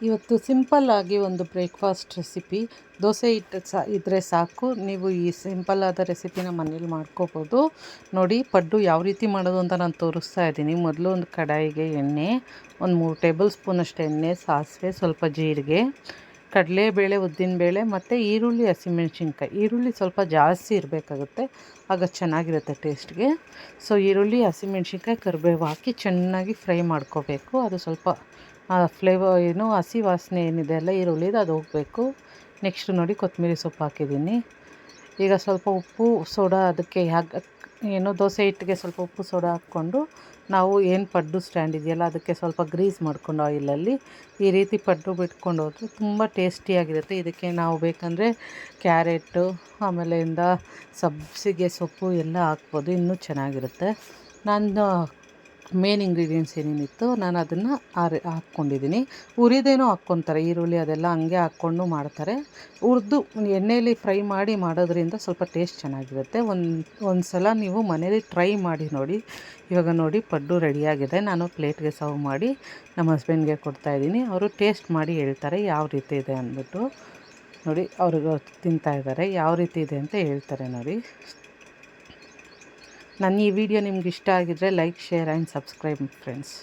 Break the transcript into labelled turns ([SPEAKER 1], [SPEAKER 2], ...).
[SPEAKER 1] ಇವತ್ತು ಸಿಂಪಲ್ಲಾಗಿ ಒಂದು ಬ್ರೇಕ್ಫಾಸ್ಟ್ ರೆಸಿಪಿ. ದೋಸೆ ಹಿಟ್ಟು ಇದ್ದರೆ ಸಾಕು, ನೀವು ಈ ಸಿಂಪಲ್ಲಾದ ರೆಸಿಪಿನ ಮನೇಲಿ ಮಾಡ್ಕೋಬೋದು. ನೋಡಿ ಪಡ್ಡು ಯಾವ ರೀತಿ ಮಾಡೋದು ಅಂತ ನಾನು ತೋರಿಸ್ತಾ ಇದ್ದೀನಿ. ಮೊದಲು ಒಂದು ಕಡಾಯಿಗೆ ಎಣ್ಣೆ, ಒಂದು 3 ಟೇಬಲ್ ಸ್ಪೂನಷ್ಟು ಎಣ್ಣೆ, ಸಾಸಿವೆ, ಸ್ವಲ್ಪ ಜೀರಿಗೆ, ಕಡಲೆಬೇಳೆ, ಉದ್ದಿನಬೇಳೆ ಮತ್ತು ಈರುಳ್ಳಿ, ಹಸಿಮೆಣ್ಸಿನ್ಕಾಯಿ. ಈರುಳ್ಳಿ ಸ್ವಲ್ಪ ಜಾಸ್ತಿ ಇರಬೇಕಾಗುತ್ತೆ, ಆಗ ಚೆನ್ನಾಗಿರುತ್ತೆ ಟೇಸ್ಟ್ಗೆ. ಸೊ ಈರುಳ್ಳಿ, ಹಸಿಮೆಣ್ಸಿನ್ಕಾಯಿ, ಕರಿಬೇವು ಹಾಕಿ ಚೆನ್ನಾಗಿ ಫ್ರೈ ಮಾಡ್ಕೋಬೇಕು. ಅದು ಸ್ವಲ್ಪ ಹಸಿ ವಾಸನೆ ಏನಿದೆ ಅಲ್ಲ ಈರುಳ್ಳಿದು ಅದು ಹೋಗಬೇಕು. ನೆಕ್ಸ್ಟ್ ನೋಡಿ ಕೊತ್ತಂಬರಿ ಸೊಪ್ಪು ಹಾಕಿದ್ದೀನಿ. ಈಗ ಸ್ವಲ್ಪ ಉಪ್ಪು ಸೋಡಾ ಅದಕ್ಕೆ ದೋಸೆ ಹಿಟ್ಟಿಗೆ ಸ್ವಲ್ಪ ಉಪ್ಪು ಸೋಡಾ ಹಾಕ್ಕೊಂಡು ನಾವು ಏನು ಪಡ್ಡು ಸ್ಟ್ಯಾಂಡ್ ಇದೆಯಲ್ಲ ಅದಕ್ಕೆ ಸ್ವಲ್ಪ ಗ್ರೀಸ್ ಮಾಡ್ಕೊಂಡು ಆಯಿಲಲ್ಲಿ ಈ ರೀತಿ ಪಡ್ಡು ಬಿಟ್ಕೊಂಡು ಹೋದರೆ ತುಂಬ ಟೇಸ್ಟಿಯಾಗಿರುತ್ತೆ. ಇದಕ್ಕೆ ನಾವು ಬೇಕಂದರೆ ಕ್ಯಾರೆಟು ಆಮೇಲೆಯಿಂದ ಸಬ್ಸಿಗೆ ಸೊಪ್ಪು ಎಲ್ಲ ಹಾಕ್ಬೋದು, ಇನ್ನೂ ಚೆನ್ನಾಗಿರುತ್ತೆ. ನಾನು ಮೇನ್ ಇಂಗ್ರೀಡಿಯೆಂಟ್ಸ್ ಏನೇನಿತ್ತು ನಾನು ಅದನ್ನು ಹಾಕ್ಕೊಂಡಿದ್ದೀನಿ. ಹುರಿದೇನೋ ಹಾಕ್ಕೊತಾರೆ, ಈರುಳ್ಳಿ ಅದೆಲ್ಲ ಹಂಗೆ ಹಾಕ್ಕೊಂಡು ಮಾಡ್ತಾರೆ. ಹುರಿದು ಎಣ್ಣೆಯಲ್ಲಿ ಫ್ರೈ ಮಾಡಿ ಮಾಡೋದ್ರಿಂದ ಸ್ವಲ್ಪ ಟೇಸ್ಟ್ ಚೆನ್ನಾಗಿರುತ್ತೆ. ಒಂದು ಸಲ ನೀವು ಮನೇಲಿ ಟ್ರೈ ಮಾಡಿ ನೋಡಿ. ಇವಾಗ ನೋಡಿ ಪಡ್ಡು ರೆಡಿಯಾಗಿದೆ. ನಾನು ಪ್ಲೇಟ್ಗೆ ಸರ್ವ್ ಮಾಡಿ ನಮ್ಮ ಹಸ್ಬೆಂಡ್ಗೆ ಕೊಡ್ತಾಯಿದ್ದೀನಿ. ಅವರು ಟೇಸ್ಟ್ ಮಾಡಿ ಹೇಳ್ತಾರೆ ಯಾವ ರೀತಿ ಇದೆ ಅಂದ್ಬಿಟ್ಟು. ನೋಡಿ ಅವ್ರಿಗೆ ತಿಂತಾಯಿದ್ದಾರೆ, ಯಾವ ರೀತಿ ಇದೆ ಅಂತ ಹೇಳ್ತಾರೆ ನೋಡಿ. ನನ್ನ ಈ ವಿಡಿಯೋ ನಿಮ್ಗೆ ಇಷ್ಟ ಆಗಿದ್ದರೆ like, share and subscribe friends.